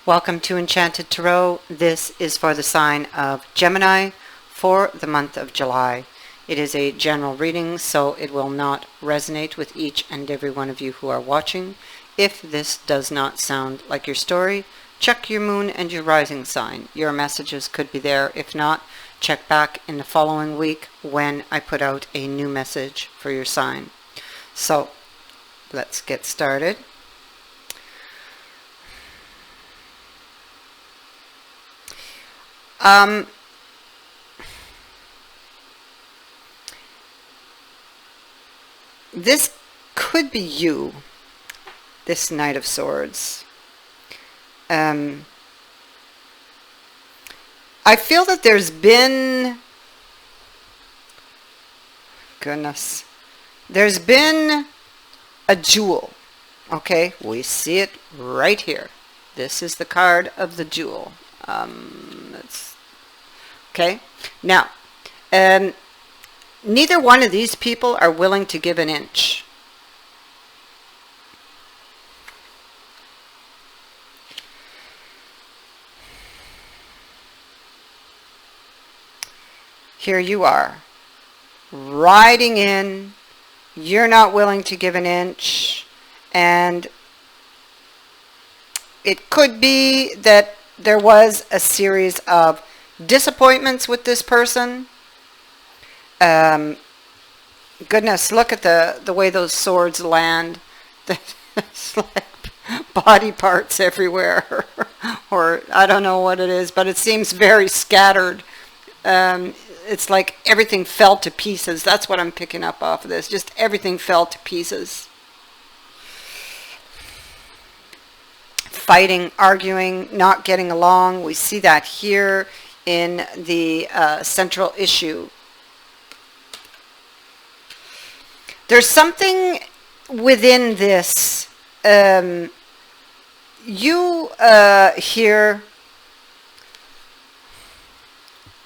Welcome to Enchanted Tarot. This is for the sign of Gemini for the month of July. It is a general reading, so it will not resonate with each and every one of you who are watching. If this does not sound like your story, check your moon and your rising sign. Your messages could be there. If not, check back in the following week when I put out a new message for your sign. So, let's get started. This could be you, this Knight of Swords. I feel that there's been, there's been a jewel, okay? We see it right here. This is the card of the jewel. Okay, now, neither one of these people are willing to give an inch. Here you are, riding in, you're not willing to give an inch, and it could be that there was a series of disappointments with this person. Goodness, look at the way those swords land. It's like body parts everywhere. Or I don't know what it is, but it seems very scattered. It's like everything fell to pieces. That's what I'm picking up off of this. Just everything fell to pieces. Fighting, arguing, not getting along. We see that here in the central issue. There's something within this. You here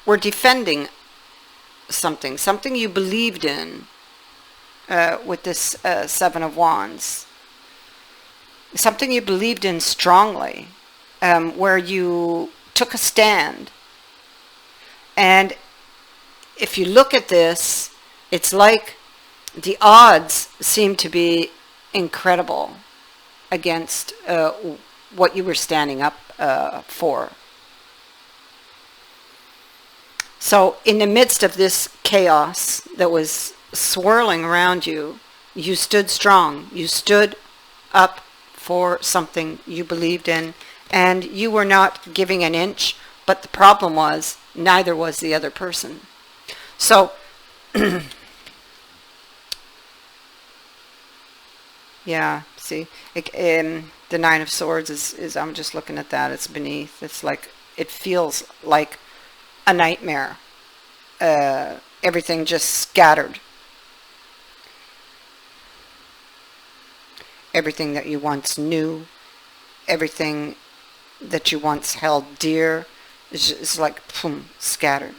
were defending something you believed in with this Seven of Wands. Something you believed in strongly, where you took a stand. And if you look at this, it's like the odds seem to be incredible against what you were standing up for. So in the midst of this chaos that was swirling around you, you stood strong. You stood up for something you believed in, and you were not giving an inch, but the problem was neither was the other person. So yeah, see, the Nine of Swords is I'm just looking at that, it's beneath, it's like, it feels like a nightmare. Everything just scattered. Everything that you once knew, everything that you once held dear is like, boom, scattered.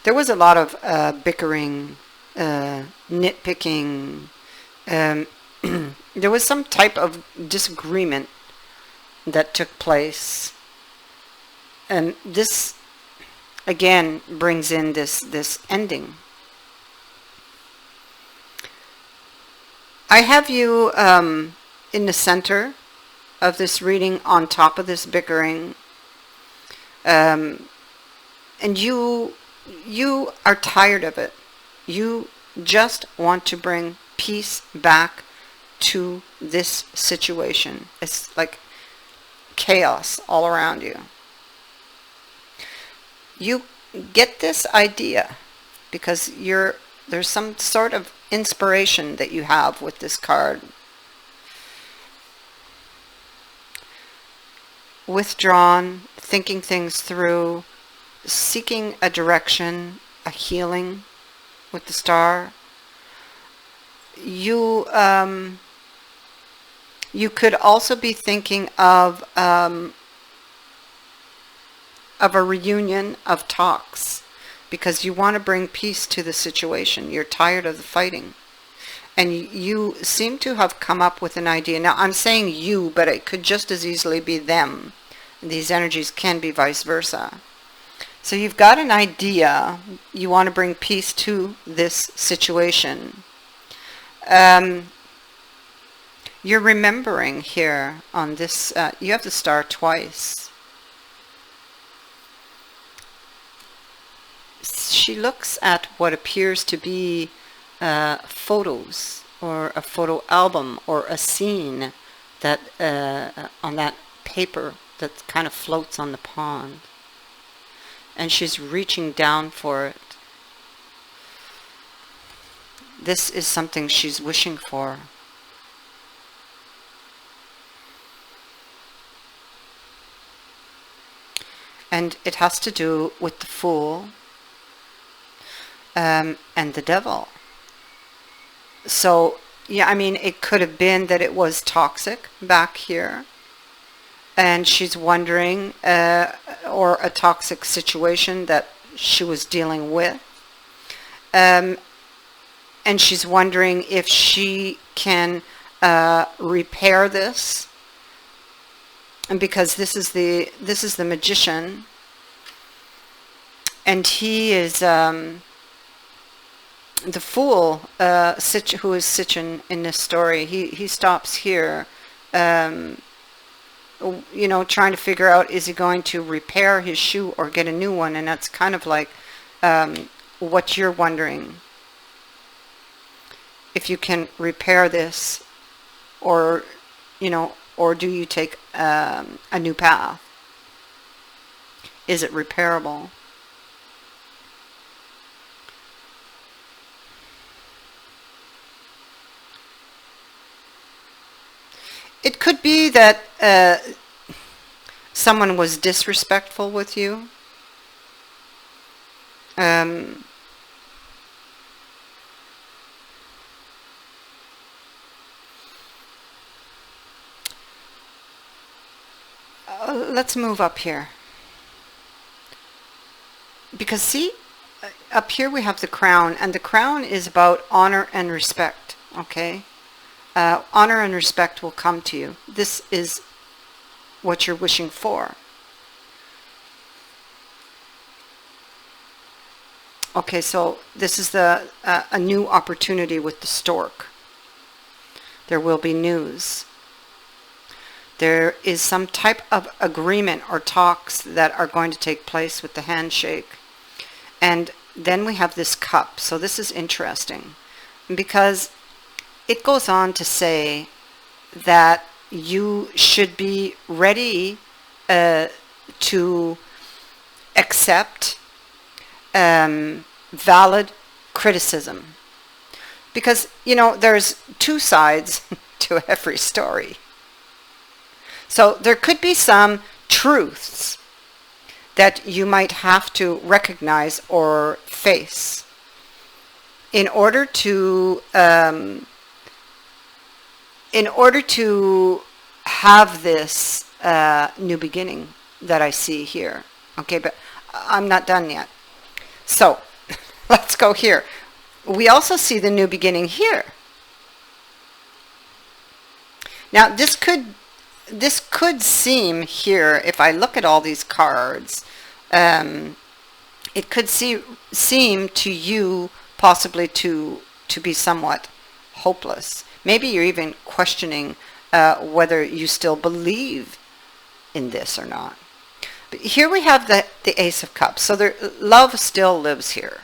There was a lot of bickering, nitpicking. There was some type of disagreement that took place. And this, again, brings in this ending. I have you in the center of this reading, on top of this bickering, and you are tired of it. You just want to bring peace back to this situation. It's like chaos all around you. You get this idea because there's some sort of inspiration that you have with this card. Withdrawn, thinking things through, seeking a direction, a healing with the star. You could also be thinking of a reunion of talks, because you want to bring peace to the situation. You're tired of the fighting. And you seem to have come up with an idea. Now, I'm saying you, but it could just as easily be them. These energies can be vice versa. So you've got an idea. You want to bring peace to this situation. You're remembering here on this, you have the star twice. She looks at what appears to be photos or a photo album or a scene that on that paper that kind of floats on the pond. And she's reaching down for it. This is something she's wishing for. And it has to do with the Fool and the Devil. So, yeah, I mean, it could have been that it was toxic back here. And she's wondering, or a toxic situation that she was dealing with. And she's wondering if she can repair this. And because this is the Magician, and he is the Fool, who is Sitchin in this story. He stops here, you know, trying to figure out, is he going to repair his shoe or get a new one? And that's kind of like what you're wondering, if you can repair this, or, you know, or do you take a new path? Is it repairable? It could be that someone was disrespectful with you. Let's move up here. Because see, up here we have the Crown, and the Crown is about honor and respect, okay? Honor and respect will come to you. This is what you're wishing for. Okay, so this is a new opportunity with the Stork. There will be news. There is some type of agreement or talks that are going to take place with the handshake. And then we have this Cup. So this is interesting, because it goes on to say that you should be ready to accept valid criticism. Because, you know, there's two sides to every story. So there could be some truths that you might have to recognize or face in order to have this new beginning that I see here. Okay, but I'm not done yet. So let's go here. We also see the new beginning here. Now this could seem here, if I look at all these cards, it could seem to you possibly to be somewhat hopeless. Maybe you're even questioning whether you still believe in this or not. But here we have the Ace of Cups. So love still lives here.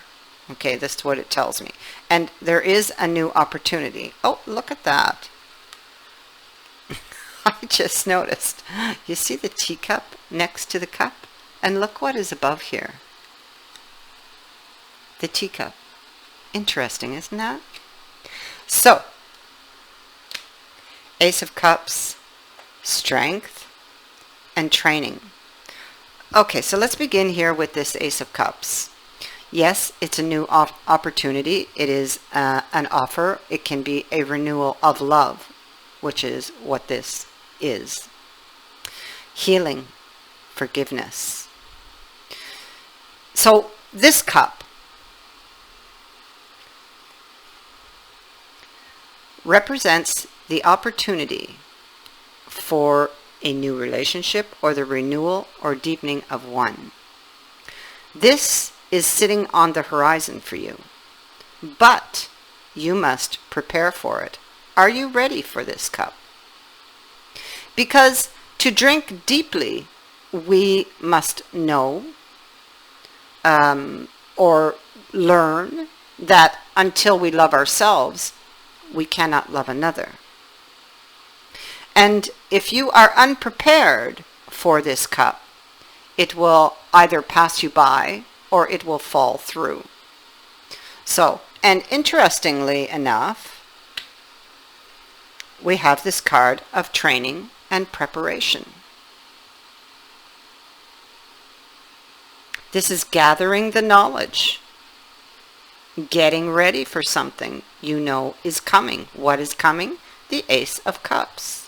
Okay, that's what it tells me. And there is a new opportunity. Oh, look at that. I just noticed. You see the teacup next to the cup? And look what is above here. The teacup. Interesting, isn't that? So, Ace of Cups, strength, and training. Okay, so let's begin here with this Ace of Cups. Yes, it's a new opportunity. It is an offer. It can be a renewal of love, which is what this is. Healing, forgiveness. So this cup, represents the opportunity for a new relationship or the renewal or deepening of one. This is sitting on the horizon for you, but you must prepare for it. Are you ready for this cup? Because to drink deeply, we must know or learn that until we love ourselves, we cannot love another. And if you are unprepared for this cup, it will either pass you by or it will fall through. So, and interestingly enough, we have this card of training and preparation. This is gathering the knowledge, getting ready for something you know is coming. What is coming? The Ace of Cups.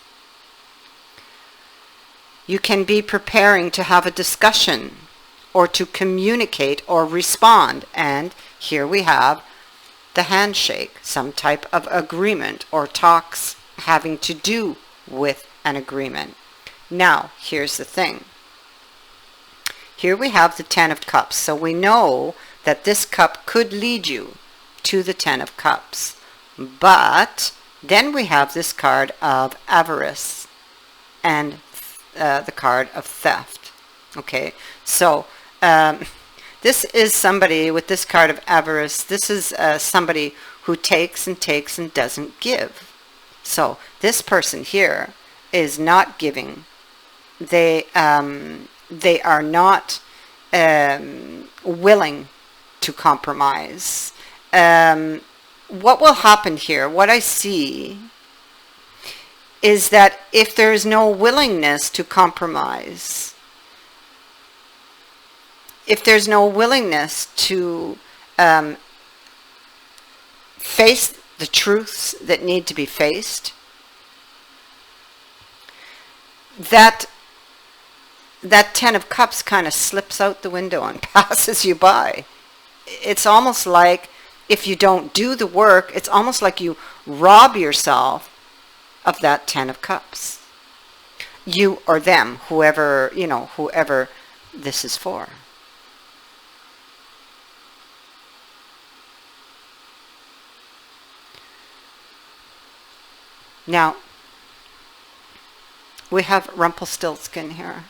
You can be preparing to have a discussion or to communicate or respond. And here we have the handshake, some type of agreement or talks having to do with an agreement. Now, here's the thing. Here we have the Ten of Cups. So we know that this cup could lead you to the Ten of Cups. But then we have this card of avarice and the card of theft. Okay, so this is somebody with this card of avarice. This is somebody who takes and takes and doesn't give. So this person here is not giving. They are not willing to compromise. What will happen here, what I see, is that if there is no willingness to compromise, if there's no willingness to face the truths that need to be faced, that Ten of Cups kind of slips out the window and passes you by. It's almost like if you don't do the work, it's almost like you rob yourself of that Ten of Cups. You or them, whoever, whoever this is for. Now, we have Rumpelstiltskin here.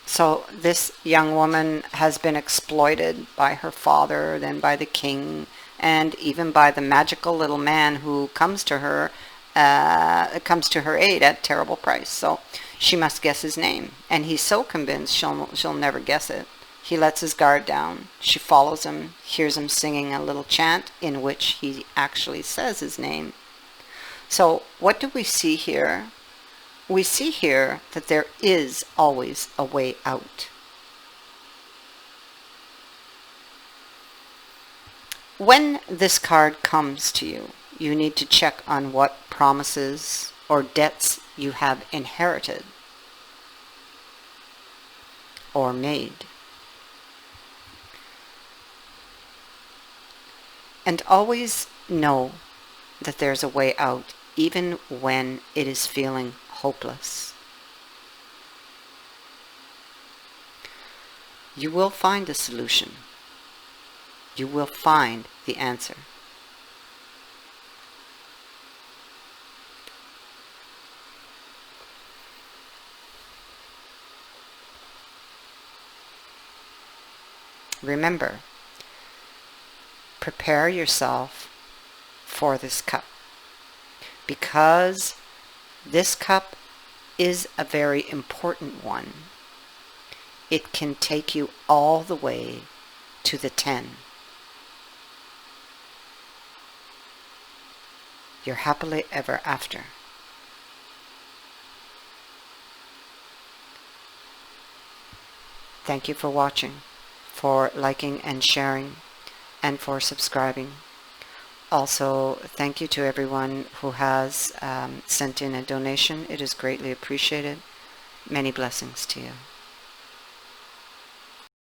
So this young woman has been exploited by her father, then by the king, and even by the magical little man who comes to her aid at terrible price. So she must guess his name, and he's so convinced she'll never guess it. He lets his guard down. She follows him, hears him singing a little chant in which he actually says his name. So what do we see here? We see here that there is always a way out. When this card comes to you, you need to check on what promises or debts you have inherited or made. And always know that there's a way out, even when it is feeling hopeless. You will find a solution. You will find the answer. Remember, prepare yourself for this cup, because this cup is a very important one. It can take you all the way to the 10. You're happily ever after. Thank you for watching, for liking and sharing, and for subscribing. Also, thank you to everyone who has sent in a donation. It is greatly appreciated. Many blessings to you.